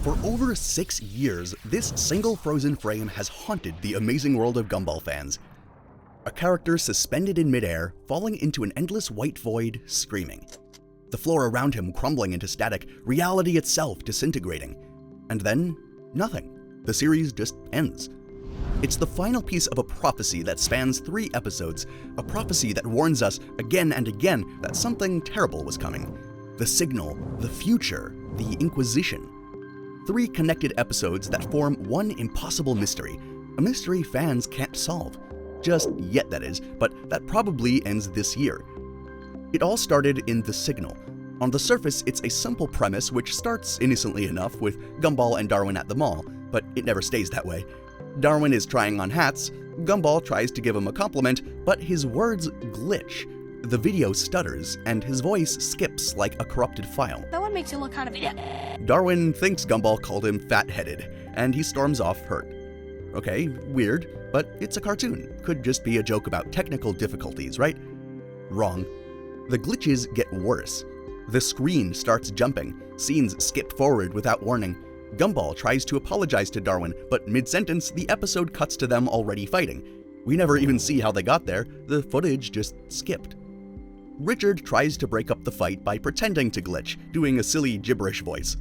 For over 6 years, this single frozen frame has haunted the amazing world of Gumball fans. A character suspended in midair, falling into an endless white void, screaming. The floor around him crumbling into static, reality itself disintegrating. And then, nothing. The series just ends. It's the final piece of a prophecy that spans 3 episodes, a prophecy that warns us again and again that something terrible was coming. The signal, the future, the Inquisition. 3 connected episodes that form one impossible mystery, a mystery fans can't solve. Just yet, that is, but that probably ends this year. It all started in The Signal. On the surface, it's a simple premise which starts innocently enough with Gumball and Darwin at the mall, but it never stays that way. Darwin is trying on hats, Gumball tries to give him a compliment, but his words glitch. The video stutters, and his voice skips like a corrupted file. That one makes you look kind of... Darwin thinks Gumball called him fat-headed, and he storms off hurt. Okay, weird, but it's a cartoon. Could just be a joke about technical difficulties, right? Wrong. The glitches get worse. The screen starts jumping, scenes skip forward without warning. Gumball tries to apologize to Darwin, but mid-sentence, the episode cuts to them already fighting. We never even see how they got there, the footage just skipped. Richard tries to break up the fight by pretending to glitch, doing a silly gibberish voice.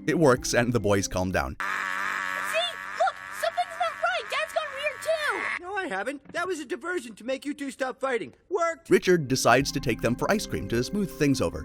It works and the boys calm down. See? Look! Something's not right! Dad's gone weird too! No, I haven't. That was a diversion to make you two stop fighting. Worked! Richard decides to take them for ice cream to smooth things over.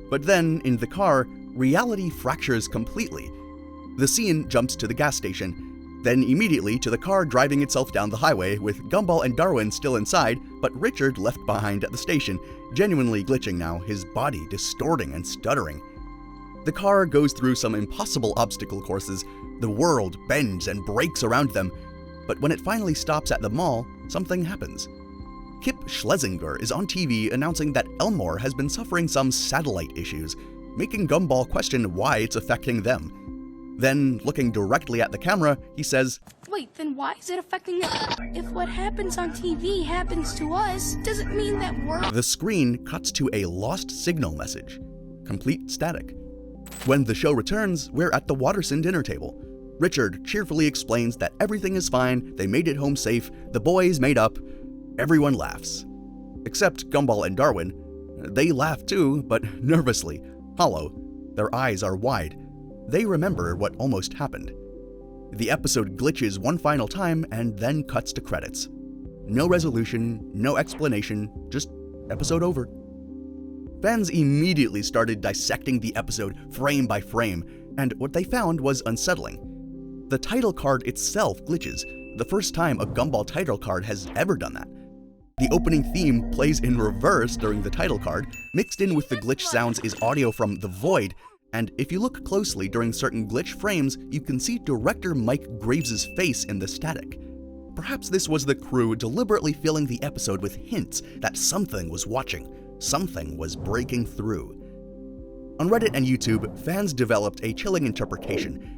But then, in the car, reality fractures completely. The scene jumps to the gas station, then immediately to the car driving itself down the highway with Gumball and Darwin still inside, but Richard left behind at the station, genuinely glitching now, his body distorting and stuttering. The car goes through some impossible obstacle courses, the world bends and breaks around them, but when it finally stops at the mall, something happens. Kip Schlesinger is on TV announcing that Elmore has been suffering some satellite issues, making Gumball question why it's affecting them. Then, looking directly at the camera, he says, Wait, then why is it affecting us? If what happens on TV happens to us, does it mean that we're... The screen cuts to a lost signal message. Complete static. When the show returns, we're at the Watterson dinner table. Richard cheerfully explains that everything is fine, they made it home safe, the boys made up. Everyone laughs. Except Gumball and Darwin. They laugh too, but nervously, hollow. Their eyes are wide. They remember what almost happened. The episode glitches one final time and then cuts to credits. No resolution, no explanation, just episode over. Fans immediately started dissecting the episode frame by frame, and what they found was unsettling. The title card itself glitches, the first time a Gumball title card has ever done that. The opening theme plays in reverse during the title card, mixed in with the glitch sounds is audio from The Void, and if you look closely during certain glitch frames, you can see director Mike Graves' face in the static. Perhaps this was the crew deliberately filling the episode with hints that something was watching, something was breaking through. On Reddit and YouTube, fans developed a chilling interpretation.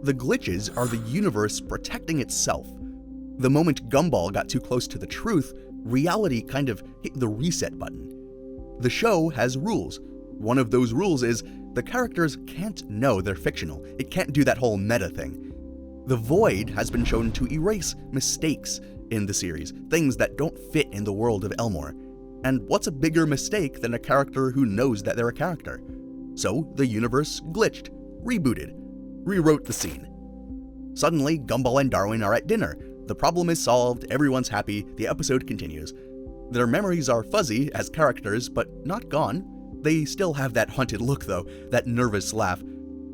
The glitches are the universe protecting itself. The moment Gumball got too close to the truth, reality kind of hit the reset button. The show has rules. One of those rules is the characters can't know they're fictional. It can't do that whole meta thing. The Void has been shown to erase mistakes in the series, things that don't fit in the world of Elmore. And what's a bigger mistake than a character who knows that they're a character? So the universe glitched, rebooted, rewrote the scene. Suddenly, Gumball and Darwin are at dinner. The problem is solved, everyone's happy, the episode continues. Their memories are fuzzy as characters, but not gone. They still have that haunted look though, that nervous laugh.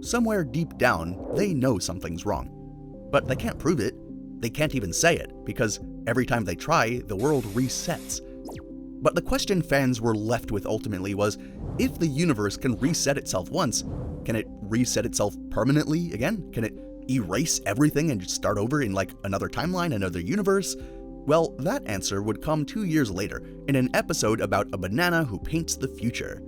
Somewhere deep down, they know something's wrong. But they can't prove it. They can't even say it, because every time they try, the world resets. But the question fans were left with ultimately was, if the universe can reset itself once, can it reset itself permanently again? Can it erase everything and just start over in like another timeline, another universe? Well, that answer would come 2 years later, in an episode about a banana who paints the future.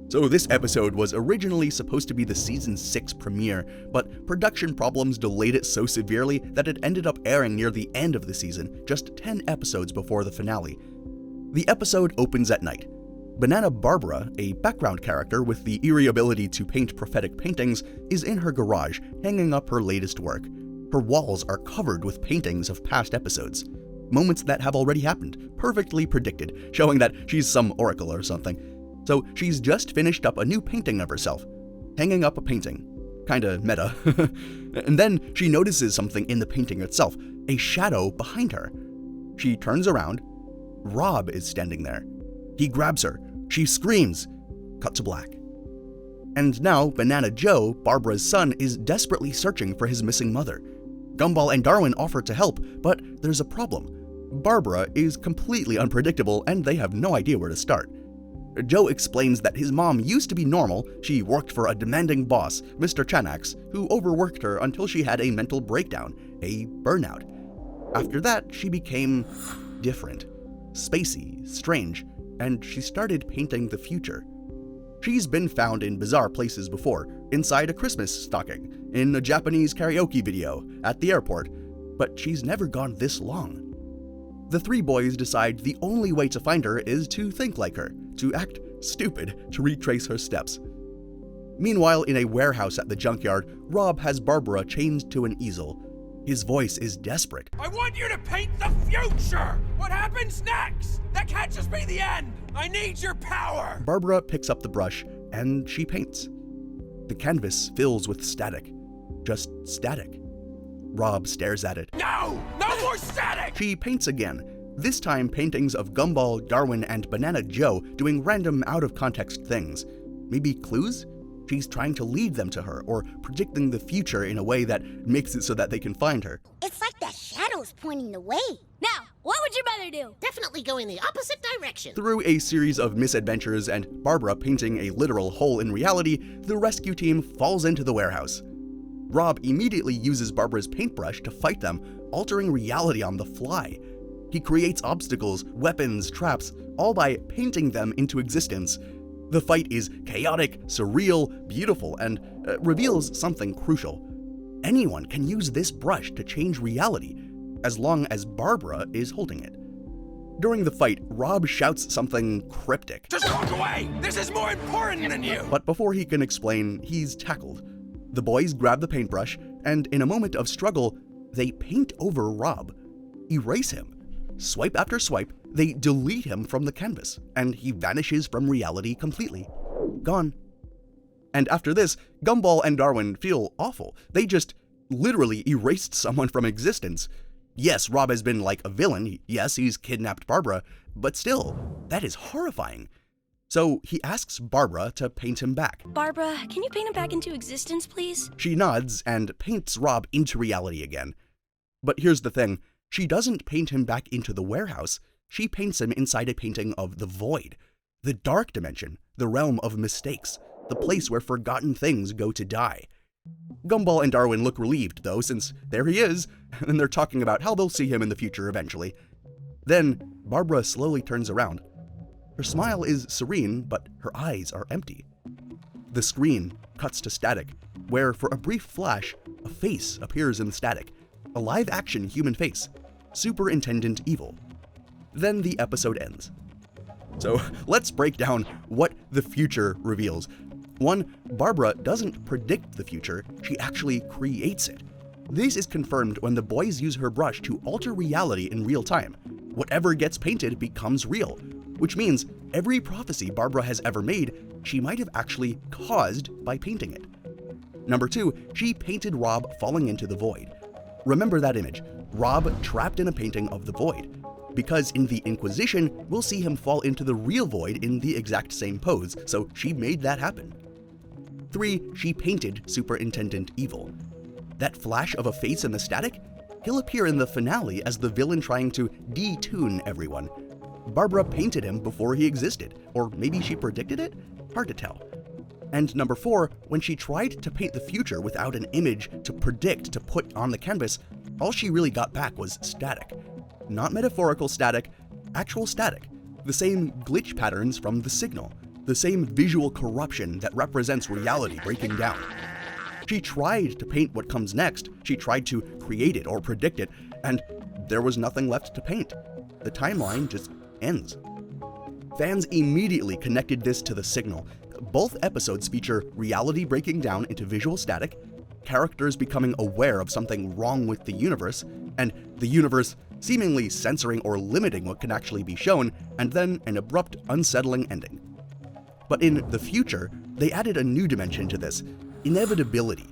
So this episode was originally supposed to be the season 6 premiere, but production problems delayed it so severely that it ended up airing near the end of the season, just 10 episodes before the finale. The episode opens at night. Banana Barbara, a background character with the eerie ability to paint prophetic paintings, is in her garage, hanging up her latest work. Her walls are covered with paintings of past episodes. Moments that have already happened, perfectly predicted, showing that she's some oracle or something. So she's just finished up a new painting of herself. Hanging up a painting. Kinda meta. And then she notices something in the painting itself, a shadow behind her. She turns around. Rob is standing there. He grabs her. She screams. Cut to black. And now Banana Joe, Barbara's son, is desperately searching for his missing mother. Gumball and Darwin offer to help, but there's a problem. Barbara is completely unpredictable and they have no idea where to start. Joe explains that his mom used to be normal. She worked for a demanding boss, Mr. Chanax, who overworked her until she had a mental breakdown, a burnout. After that, she became different, spacey, strange, and she started painting the future. She's been found in bizarre places before, inside a Christmas stocking, in a Japanese karaoke video, at the airport, but she's never gone this long. The three boys decide the only way to find her is to think like her, to act stupid, to retrace her steps. Meanwhile, in a warehouse at the junkyard, Rob has Barbara chained to an easel. His voice is desperate. I want you to paint the future! What happens next? That can't just be the end! I need your power! Barbara picks up the brush, and she paints. The canvas fills with static. Just static. Rob stares at it. No! No more static! She paints again, this time paintings of Gumball, Darwin, and Banana Joe doing random out-of-context things. Maybe clues? She's trying to lead them to her, or predicting the future in a way that makes it so that they can find her. It's like the shadow's pointing the way. Now, what would your mother do? Definitely go in the opposite direction. Through a series of misadventures and Barbara painting a literal hole in reality, the rescue team falls into the warehouse. Rob immediately uses Barbara's paintbrush to fight them, altering reality on the fly. He creates obstacles, weapons, traps, all by painting them into existence. The fight is chaotic, surreal, beautiful, and reveals something crucial. Anyone can use this brush to change reality, as long as Barbara is holding it. During the fight, Rob shouts something cryptic. Just walk away! This is more important than you! But before he can explain, he's tackled. The boys grab the paintbrush, and in a moment of struggle, they paint over Rob, erase him. Swipe after swipe, they delete him from the canvas, and he vanishes from reality completely. Gone. And after this, Gumball and Darwin feel awful. They just literally erased someone from existence. Yes, Rob has been like a villain. Yes, he's kidnapped Barbara, but still, that is horrifying. So he asks Barbara to paint him back. Barbara, can you paint him back into existence, please? She nods and paints Rob into reality again. But here's the thing, she doesn't paint him back into the warehouse, she paints him inside a painting of the void, the dark dimension, the realm of mistakes, the place where forgotten things go to die. Gumball and Darwin look relieved though, since there he is, and they're talking about how they'll see him in the future eventually. Then, Barbara slowly turns around. Her smile is serene, but her eyes are empty. The screen cuts to static, where for a brief flash, a face appears in the static. A live-action human face. Superintendent Evil. Then the episode ends. So let's break down what the future reveals. 1. Barbara doesn't predict the future, she actually creates it. This is confirmed when the boys use her brush to alter reality in real time. Whatever gets painted becomes real, which means every prophecy Barbara has ever made, she might have actually caused by painting it. Number 2, she painted Rob falling into the void. Remember that image, Rob trapped in a painting of the void. Because in the Inquisition, we'll see him fall into the real void in the exact same pose, so she made that happen. 3, she painted Superintendent Evil. That flash of a face in the static? He'll appear in the finale as the villain trying to detune everyone. Barbara painted him before he existed, or maybe she predicted it? Hard to tell. And number 4, when she tried to paint the future without an image to predict to put on the canvas, all she really got back was static. Not metaphorical static, actual static. The same glitch patterns from the signal. The same visual corruption that represents reality breaking down. She tried to paint what comes next, she tried to create it or predict it, and there was nothing left to paint. The timeline just ends. Fans immediately connected this to the signal. Both episodes feature reality breaking down into visual static, characters becoming aware of something wrong with the universe, and the universe seemingly censoring or limiting what can actually be shown, and then an abrupt, unsettling ending. But in the future, they added a new dimension to this: inevitability.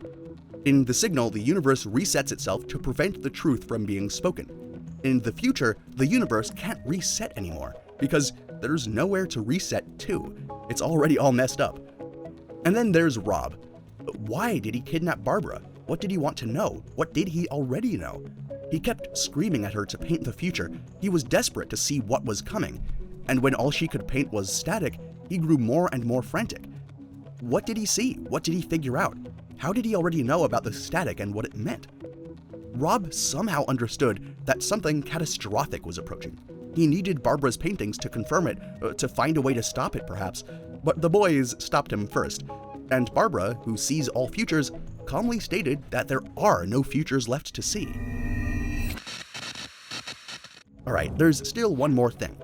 In the signal, the universe resets itself to prevent the truth from being spoken. In the future, the universe can't reset anymore, because there's nowhere to reset to. It's already all messed up. And then there's Rob. Why did he kidnap Barbara? What did he want to know? What did he already know? He kept screaming at her to paint the future. He was desperate to see what was coming. And when all she could paint was static, he grew more and more frantic. What did he see? What did he figure out? How did he already know about the static and what it meant? Rob somehow understood that something catastrophic was approaching. He needed Barbara's paintings to confirm it, to find a way to stop it perhaps, but the boys stopped him first. And Barbara, who sees all futures, calmly stated that there are no futures left to see. Alright, there's still one more thing.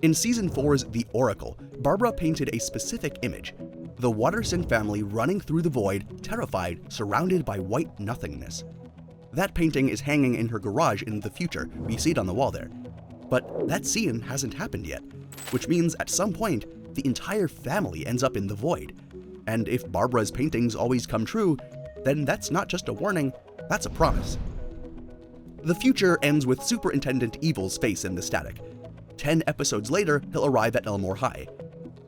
In Season 4's The Oracle, Barbara painted a specific image: the Watterson family running through the void, terrified, surrounded by white nothingness. That painting is hanging in her garage in the future. We see it on the wall there. But that scene hasn't happened yet, which means at some point, the entire family ends up in the void. And if Barbara's paintings always come true, then that's not just a warning, that's a promise. The future ends with Superintendent Evil's face in the static. 10 episodes later, he'll arrive at Elmore High.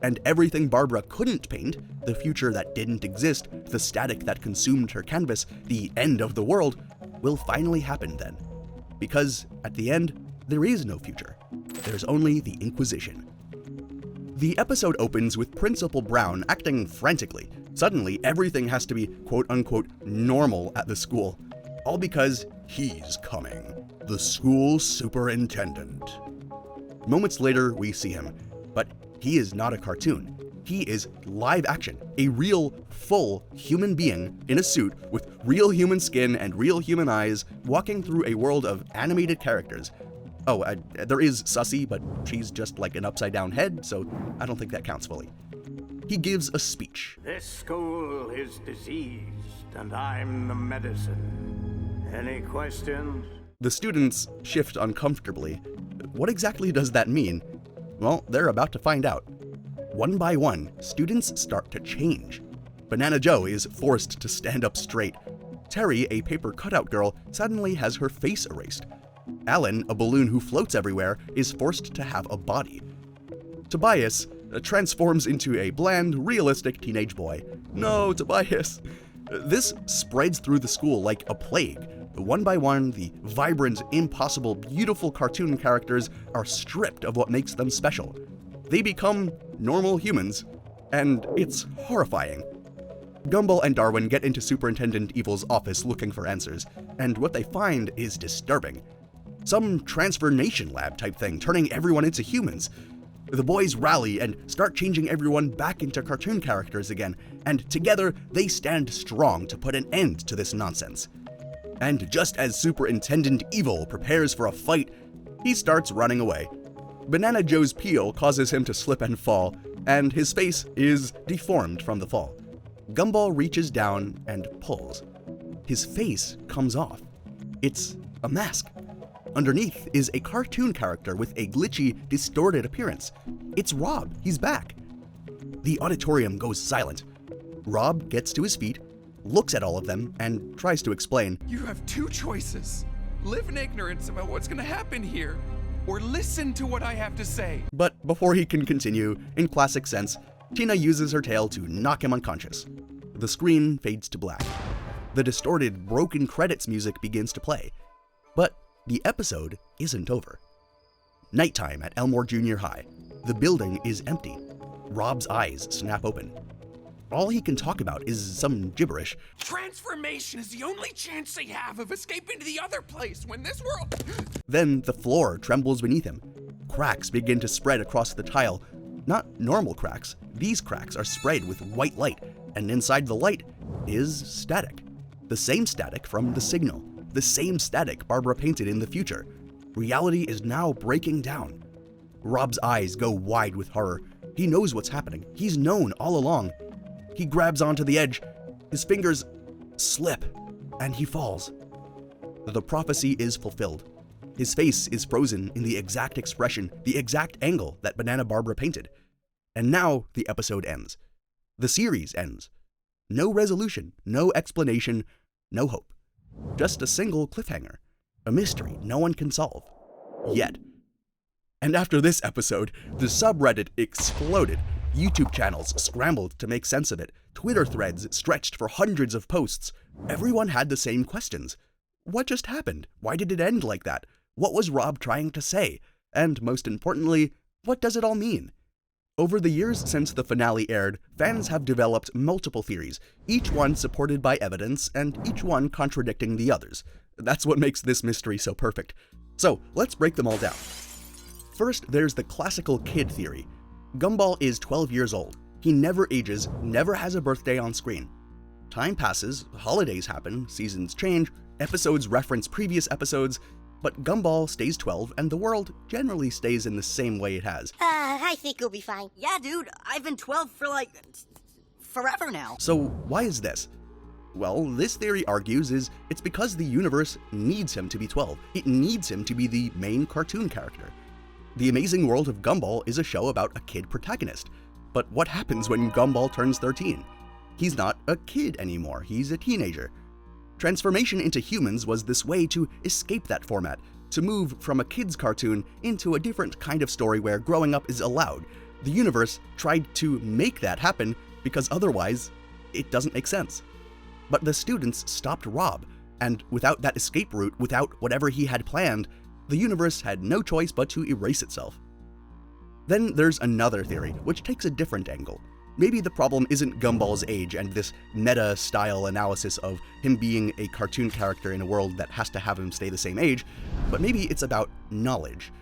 And everything Barbara couldn't paint, the future that didn't exist, the static that consumed her canvas, the end of the world, will finally happen then. Because at the end, there is no future. There's only the Inquisition. The episode opens with Principal Brown acting frantically. Suddenly, everything has to be quote-unquote normal at the school. All because he's coming. The school superintendent. Moments later, we see him. But he is not a cartoon. He is live action, a real, full human being in a suit with real human skin and real human eyes, walking through a world of animated characters. Oh, there is Sussy, but she's just like an upside-down head, so I don't think that counts fully. He gives a speech. This school is diseased, and I'm the medicine. Any questions? The students shift uncomfortably. What exactly does that mean? Well, they're about to find out. One by one, students start to change. Banana Joe is forced to stand up straight. Terry, a paper cutout girl, suddenly has her face erased. Alan, a balloon who floats everywhere, is forced to have a body. Tobias transforms into a bland, realistic teenage boy. No, Tobias. This spreads through the school like a plague. One by one, the vibrant, impossible, beautiful cartoon characters are stripped of what makes them special. They become normal humans, and it's horrifying. Gumball and Darwin get into Superintendent Evil's office looking for answers, and what they find is disturbing. Some transformation lab type thing, turning everyone into humans. The boys rally and start changing everyone back into cartoon characters again, and together they stand strong to put an end to this nonsense. And just as Superintendent Evil prepares for a fight, he starts running away. Banana Joe's peel causes him to slip and fall, and his face is deformed from the fall. Gumball reaches down and pulls. His face comes off. It's a mask. Underneath is a cartoon character with a glitchy, distorted appearance. It's Rob. He's back. The auditorium goes silent. Rob gets to his feet, looks at all of them, and tries to explain. You have two choices. Live in ignorance about what's gonna happen here, or listen to what I have to say. But before he can continue, in classic sense, Tina uses her tail to knock him unconscious. The screen fades to black. The distorted, broken credits music begins to play. But the episode isn't over. Nighttime at Elmore Junior High. The building is empty. Rob's eyes snap open. All he can talk about is some gibberish. Transformation is the only chance they have of escaping to the other place when this world... Then the floor trembles beneath him. Cracks begin to spread across the tile. Not normal cracks. These cracks are sprayed with white light, and inside the light is static. The same static from the signal. The same static Barbara painted in the future. Reality is now breaking down. Rob's eyes go wide with horror. He knows what's happening. He's known all along. He grabs onto the edge. His fingers slip, and he falls. The prophecy is fulfilled. His face is frozen in the exact expression, the exact angle that Banana Barbara painted. And now the episode ends. The series ends. No resolution, no explanation, no hope. Just a single cliffhanger. A mystery no one can solve. Yet. And after this episode, the subreddit exploded. YouTube channels scrambled to make sense of it. Twitter threads stretched for hundreds of posts. Everyone had the same questions. What just happened? Why did it end like that? What was Rob trying to say? And most importantly, what does it all mean? Over the years since the finale aired, fans have developed multiple theories, each one supported by evidence and each one contradicting the others. That's what makes this mystery so perfect. So let's break them all down. First, there's the classical kid theory. Gumball is 12 years old. He never ages, never has a birthday on screen. Time passes, holidays happen, seasons change, episodes reference previous episodes, but Gumball stays 12 and the world generally stays in the same way it has. I think you'll be fine. Yeah, dude, I've been 12 for like forever now. So why is this? Well, this theory argues it's because the universe needs him to be 12. It needs him to be the main cartoon character. The Amazing World of Gumball is a show about a kid protagonist. But what happens when Gumball turns 13? He's not a kid anymore, he's a teenager. Transformation into humans was this way to escape that format, to move from a kid's cartoon into a different kind of story where growing up is allowed. The universe tried to make that happen because otherwise, it doesn't make sense. But the students stopped Rob, and without that escape route, without whatever he had planned, the universe had no choice but to erase itself. Then there's another theory, which takes a different angle. Maybe the problem isn't Gumball's age and this meta-style analysis of him being a cartoon character in a world that has to have him stay the same age, but maybe it's about knowledge.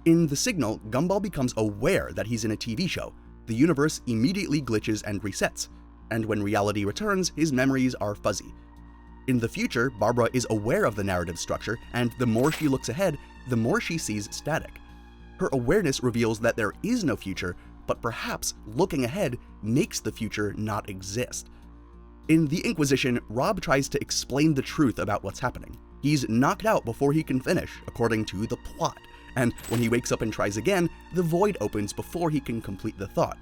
In The Signal, Gumball becomes aware that he's in a TV show. The universe immediately glitches and resets, and when reality returns, his memories are fuzzy. In the future, Barbara is aware of the narrative structure, and the more she looks ahead, the more she sees static. Her awareness reveals that there is no future, but perhaps looking ahead makes the future not exist. In The Inquisition, Rob tries to explain the truth about what's happening. He's knocked out before he can finish, according to the plot, and when he wakes up and tries again, the void opens before he can complete the thought.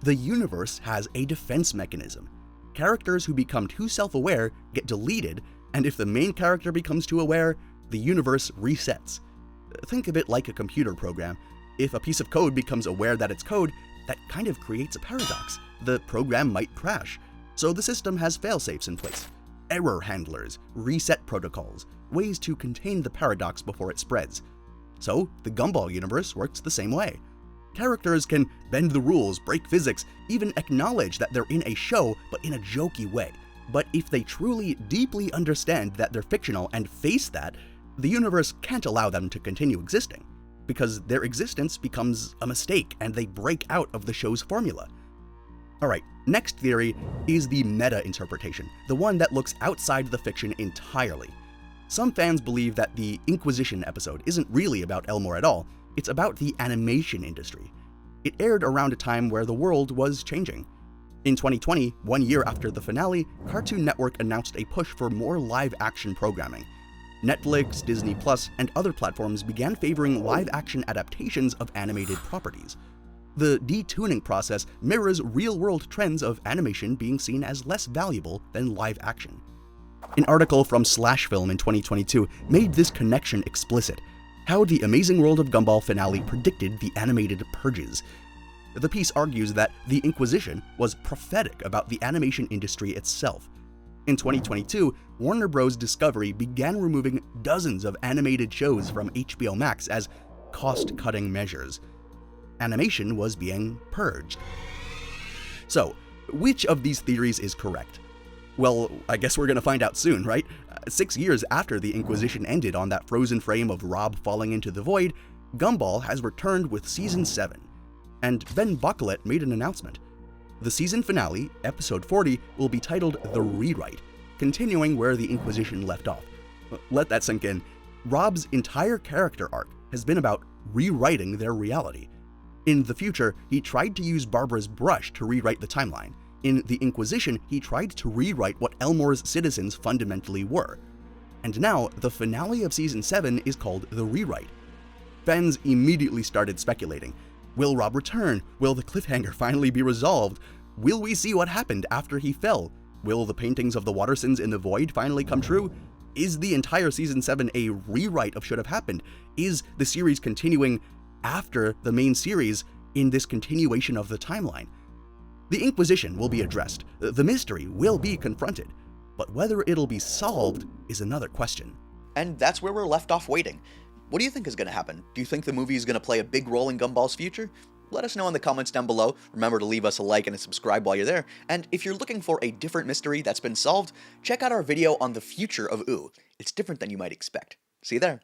The universe has a defense mechanism. Characters who become too self-aware get deleted, and if the main character becomes too aware, the universe resets. Think of it like a computer program. If a piece of code becomes aware that it's code, that kind of creates a paradox. The program might crash. So the system has failsafes in place. Error handlers, reset protocols, ways to contain the paradox before it spreads. So the Gumball universe works the same way. Characters can bend the rules, break physics, even acknowledge that they're in a show, but in a jokey way. But if they truly, deeply understand that they're fictional and face that, the universe can't allow them to continue existing, because their existence becomes a mistake and they break out of the show's formula. Alright, next theory is the meta interpretation, the one that looks outside the fiction entirely. Some fans believe that the Inquisition episode isn't really about Elmore at all, it's about the animation industry. It aired around a time where the world was changing. In 2020, 1 year after the finale, Cartoon Network announced a push for more live-action programming. Netflix, Disney+, and other platforms began favoring live-action adaptations of animated properties. The detuning process mirrors real-world trends of animation being seen as less valuable than live action. An article from /Film in 2022 made this connection explicit. How the Amazing World of Gumball finale predicted the animated purges. The piece argues that the Inquisition was prophetic about the animation industry itself. In 2022, Warner Bros. Discovery began removing dozens of animated shows from HBO Max as cost-cutting measures. Animation was being purged. So, which of these theories is correct? Well, I guess we're gonna find out soon, right? 6 years after the Inquisition ended on that frozen frame of Rob falling into the void, Gumball has returned with Season 7. And Ben Bucklet made an announcement. The season finale, episode 40, will be titled The Rewrite, continuing where the Inquisition left off. Let that sink in. Rob's entire character arc has been about rewriting their reality. In the future, he tried to use Barbara's brush to rewrite the timeline. In the Inquisition, he tried to rewrite what Elmore's citizens fundamentally were. And now, the finale of Season 7 is called The Rewrite. Fans immediately started speculating. Will Rob return? Will the cliffhanger finally be resolved? Will we see what happened after he fell? Will the paintings of the Watersons in the Void finally come true? Is the entire Season 7 a rewrite of Should Have Happened? Is the series continuing after the main series in this continuation of the timeline? The Inquisition will be addressed, the mystery will be confronted, but whether it'll be solved is another question. And that's where we're left off waiting. What do you think is going to happen? Do you think the movie is going to play a big role in Gumball's future? Let us know in the comments down below. Remember to leave us a like and a subscribe while you're there. And if you're looking for a different mystery that's been solved, check out our video on the future of Ooh. It's different than you might expect. See you there.